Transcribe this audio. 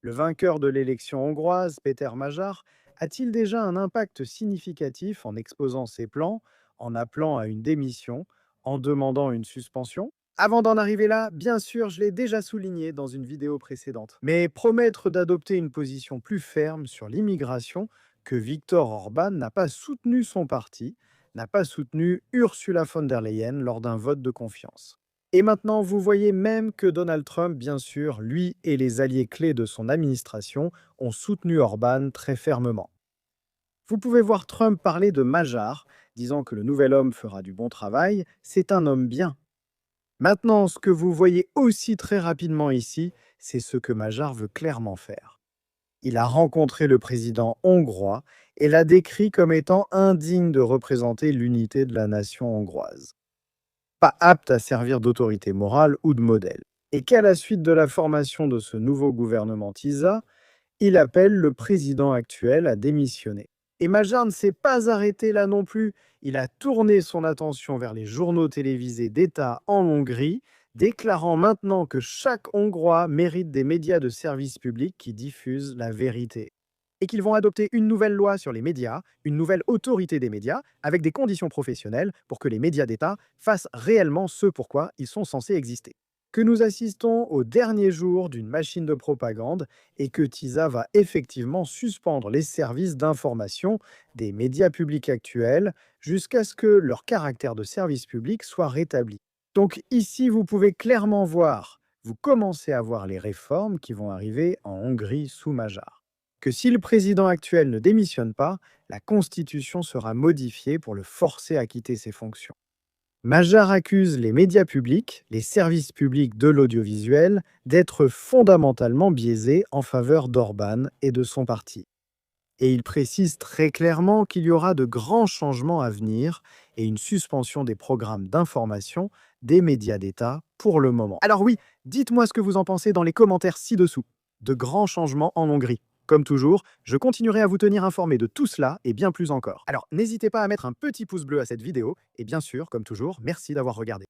Le vainqueur de l'élection hongroise, Péter Magyar, a-t-il déjà un impact significatif en exposant ses plans, en appelant à une démission, en demandant une suspension? Avant d'en arriver là, bien sûr, je l'ai déjà souligné dans une vidéo précédente. Mais promettre d'adopter une position plus ferme sur l'immigration, que Viktor Orban n'a pas soutenu son parti, n'a pas soutenu Ursula von der Leyen lors d'un vote de confiance. Et maintenant, vous voyez même que Donald Trump, bien sûr, lui et les alliés clés de son administration, ont soutenu Orban très fermement. Vous pouvez voir Trump parler de Magyar, disant que le nouvel homme fera du bon travail, c'est un homme bien. Maintenant, ce que vous voyez aussi très rapidement ici, c'est ce que Magyar veut clairement faire. Il a rencontré le président hongrois et l'a décrit comme étant indigne de représenter l'unité de la nation hongroise, pas apte à servir d'autorité morale ou de modèle. Et qu'à la suite de la formation de ce nouveau gouvernement TISA, il appelle le président actuel à démissionner. Et Magyar ne s'est pas arrêté là non plus. Il a tourné son attention vers les journaux télévisés d'État en Hongrie, déclarant maintenant que chaque Hongrois mérite des médias de service public qui diffusent la vérité. Et qu'ils vont adopter une nouvelle loi sur les médias, une nouvelle autorité des médias, avec des conditions professionnelles pour que les médias d'État fassent réellement ce pourquoi ils sont censés exister. Que nous assistons au dernier jour d'une machine de propagande et que TISA va effectivement suspendre les services d'information des médias publics actuels jusqu'à ce que leur caractère de service public soit rétabli. Donc ici, vous pouvez clairement voir, vous commencez à voir les réformes qui vont arriver en Hongrie sous Magyar. Que si le président actuel ne démissionne pas, la Constitution sera modifiée pour le forcer à quitter ses fonctions. Magyar accuse les médias publics, les services publics de l'audiovisuel, d'être fondamentalement biaisés en faveur d'Orban et de son parti. Et il précise très clairement qu'il y aura de grands changements à venir et une suspension des programmes d'information des médias d'État pour le moment. Alors oui, dites-moi ce que vous en pensez dans les commentaires ci-dessous. De grands changements en Hongrie. Comme toujours, je continuerai à vous tenir informé de tout cela et bien plus encore. Alors n'hésitez pas à mettre un petit pouce bleu à cette vidéo et bien sûr, comme toujours, merci d'avoir regardé.